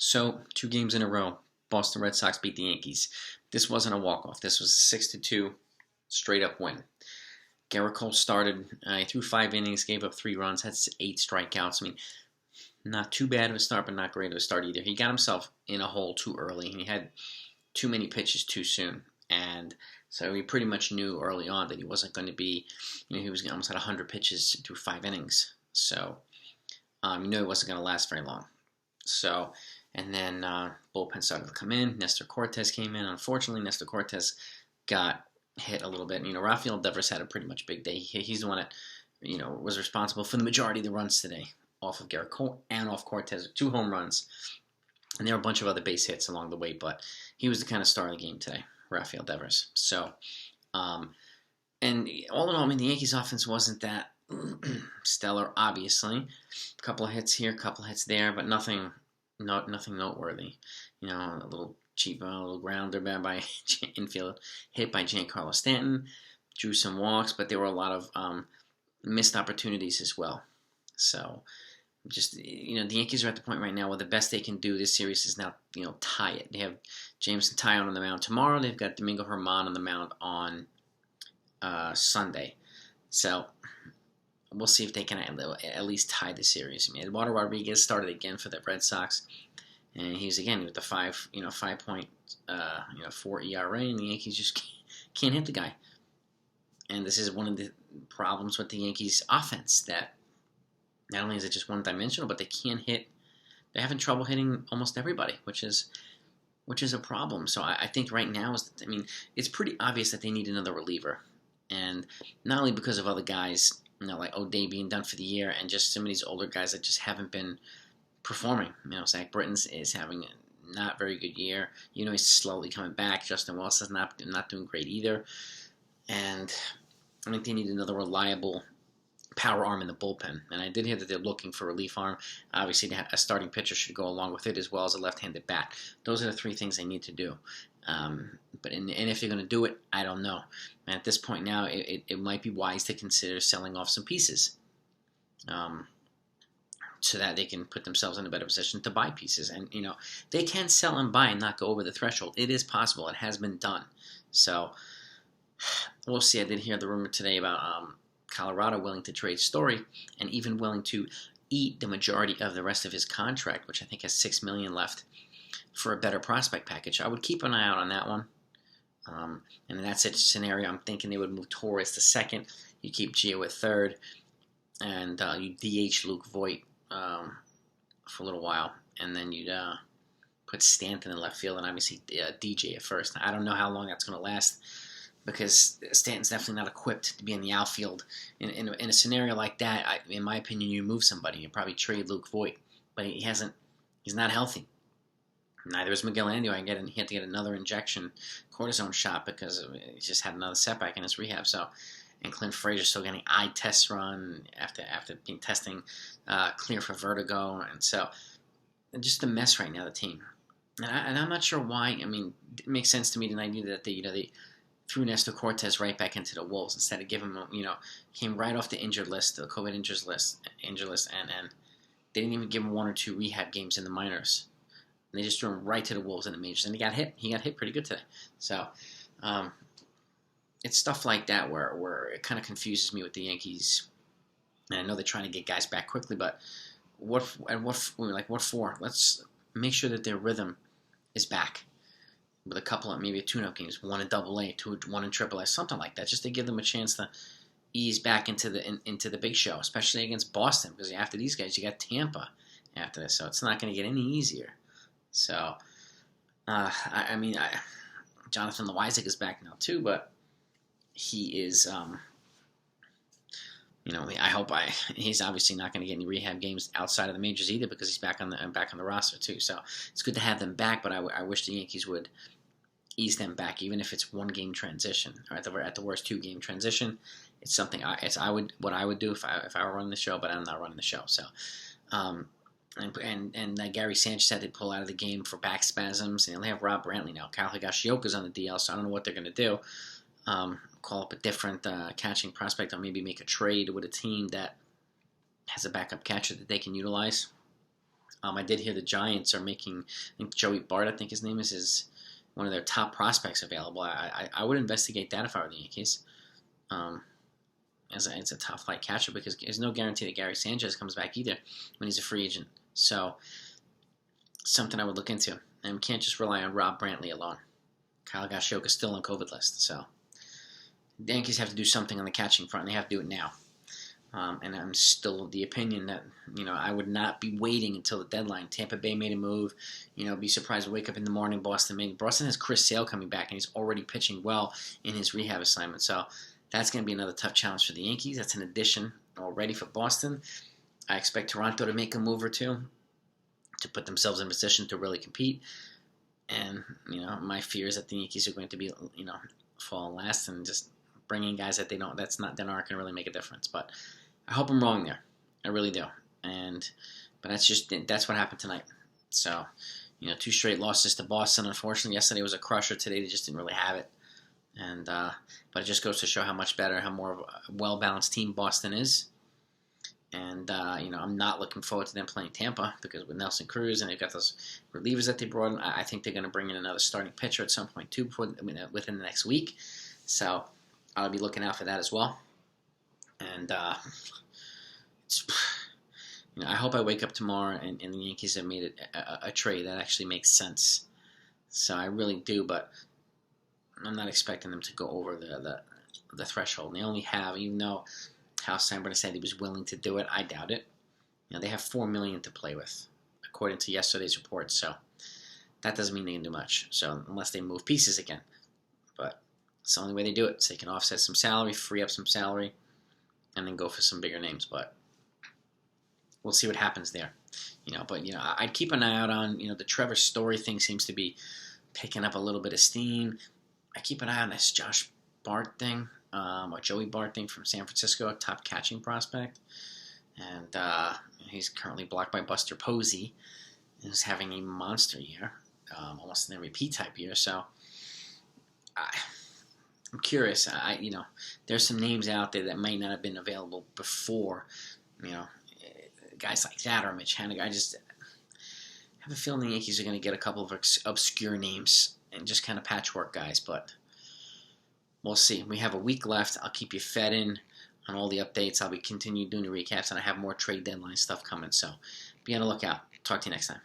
So, 2 games in a row, Boston Red Sox beat the Yankees. This wasn't a walk-off. This was a 6-2 straight-up win. Gerrit Cole started, he threw 5 innings, gave up 3 runs, had 8 strikeouts. I mean, not too bad of a start, but not great of a start either. He got himself in a hole too early. He had too many pitches too soon. And so he pretty much knew early on that he wasn't going to be, he was almost at 100 pitches through 5 innings. So, he knew it wasn't going to last very long. So, and then bullpen started to come in. Nestor Cortes came in. Unfortunately, Nestor Cortes got hit a little bit. Rafael Devers had a pretty much big day. He's the one that, was responsible for the majority of the runs today off of Gerrit Cole and off Cortes. 2 home runs. And there were a bunch of other base hits along the way, but he was the kind of star of the game today, Rafael Devers. So, and all in all, the Yankees offense wasn't that stellar, obviously. A couple of hits here, a couple of hits there, but nothing noteworthy. A little cheap, a little grounder by infield hit by Giancarlo Stanton. Drew some walks, but there were a lot of missed opportunities as well. So, just, the Yankees are at the point right now where the best they can do this series is now, tie it. They have Jameson Taillon on the mound tomorrow. They've got Domingo Germán on the mound on Sunday. So, we'll see if they can at least tie the series. Eduardo Rodriguez started again for the Red Sox, and he's again with the 5.4 ERA, and the Yankees just can't hit the guy. And this is one of the problems with the Yankees' offense, that not only is it just one-dimensional, but they can't hit. They're having trouble hitting almost everybody, which is a problem. So I think right now it's pretty obvious that they need another reliever, and not only because of other guys, like Odor being done for the year, and just some of these older guys that just haven't been performing. Zach Britton's is having a not very good year. He's slowly coming back. Justin Wilson's not doing great either. And I think they need another reliable power arm in the bullpen. And I did hear that they're looking for a relief arm. Obviously, a starting pitcher should go along with it, as well as a left-handed bat. Those are the 3 things they need to do. But if they're going to do it, I don't know. And at this point now, it might be wise to consider selling off some pieces, so that they can put themselves in a better position to buy pieces. And they can sell and buy and not go over the threshold. It is possible. It has been done. So we'll see. I did hear the rumor today about Colorado willing to trade Story, and even willing to eat the majority of the rest of his contract, which I think has $6 million left, for a better prospect package. I would keep an eye out on that one. And in that scenario, I'm thinking they would move Torres to second. You keep Gio at third, and you DH Luke Voit for a little while, and then you'd put Stanton in left field, and obviously DJ at first. I don't know how long that's going to last, because Stanton's definitely not equipped to be in the outfield. In a scenario like that, in my opinion, you move somebody. You probably trade Luke Voit, but he's not healthy. Neither is Miguel Andujar. He had to get another injection, cortisone shot, because he just had another setback in his rehab. So, and Clint Frazier still getting eye tests run after being testing clear for vertigo, and so just a mess right now, the team. And I'm not sure why. It makes sense to me tonight that they threw Nestor Cortes right back into the Wolves instead of giving him, came right off the injured list, the COVID injured list, and they didn't even give him 1 or 2 rehab games in the minors. And they just threw him right to the Wolves in the majors, and he got hit. He got hit pretty good today. So, it's stuff like that where it kind of confuses me with the Yankees. And I know they're trying to get guys back quickly, but what for? Let's make sure that their rhythm is back with a couple of maybe 2-up games, 1 in AA, 1 in AAA, something like that, just to give them a chance to ease back into the big show, especially against Boston, because after these guys, you got Tampa after this, so it's not going to get any easier. So, Jonathan Loáisiga is back now too, but he is, he's obviously not going to get any rehab games outside of the majors either, because he's back on the roster too. So it's good to have them back, but I wish the Yankees would ease them back, even if it's 1-game transition, or at the worst 2-game transition. It's something what I would do if I were running the show, but I'm not running the show. So, and Gary Sanchez had to pull out of the game for back spasms. And they have Rob Brantley now. Kyle Higashioka's on the DL, so I don't know what they're going to do. Call up a different catching prospect, or maybe make a trade with a team that has a backup catcher that they can utilize. I did hear the Giants are making, I think Joey Bart, I think his name is one of their top prospects available. I would investigate that if I were the Yankees. As a top flight catcher, because there's no guarantee that Gary Sanchez comes back either when he's a free agent. So something I would look into. And we can't just rely on Rob Brantley alone. Kyle Gashioka is still on COVID list. So the Yankees have to do something on the catching front, and they have to do it now. And I'm still of the opinion that, I would not be waiting until the deadline. Tampa Bay made a move. Be surprised to wake up in the morning. Boston has Chris Sale coming back, and he's already pitching well in his rehab assignment. So that's going to be another tough challenge for the Yankees. That's an addition already for Boston. I expect Toronto to make a move or two to put themselves in position to really compete. And, my fear is that the Yankees are going to be, fall last and just bringing guys that they're not going to really make a difference. But I hope I'm wrong there. I really do. But that's what happened tonight. So, 2 straight losses to Boston. Unfortunately, yesterday was a crusher. Today they just didn't really have it. But it just goes to show how much better, how more of a well-balanced team Boston is. And, I'm not looking forward to them playing Tampa, because with Nelson Cruz and they've got those relievers that they brought in, I think they're going to bring in another starting pitcher at some point too within the next week. So I'll be looking out for that as well. And I hope I wake up tomorrow and the Yankees have made it a trade that actually makes sense. So I really do, but I'm not expecting them to go over the threshold. They only have, even though Hal Steinbrenner said he was willing to do it, I doubt it. They have $4 million to play with, according to yesterday's report. So that doesn't mean they can do much. So unless they move pieces again, but it's the only way they do it. So they can offset some salary, free up some salary, and then go for some bigger names. But we'll see what happens there. But I'd keep an eye out on the Trevor Story thing seems to be picking up a little bit of steam. I keep an eye on this Josh Bart thing. Or Joey Bart thing from San Francisco, a top catching prospect. And he's currently blocked by Buster Posey, who's having a monster year, almost an MVP type year. So I'm curious. There's some names out there that might not have been available before. Guys like that or Mitch Haniger. I just have a feeling the Yankees are going to get a couple of obscure names and just kind of patchwork guys, but we'll see. We have a week left. I'll keep you fed in on all the updates. I'll be continuing doing the recaps, and I have more trade deadline stuff coming. So be on the lookout. Talk to you next time.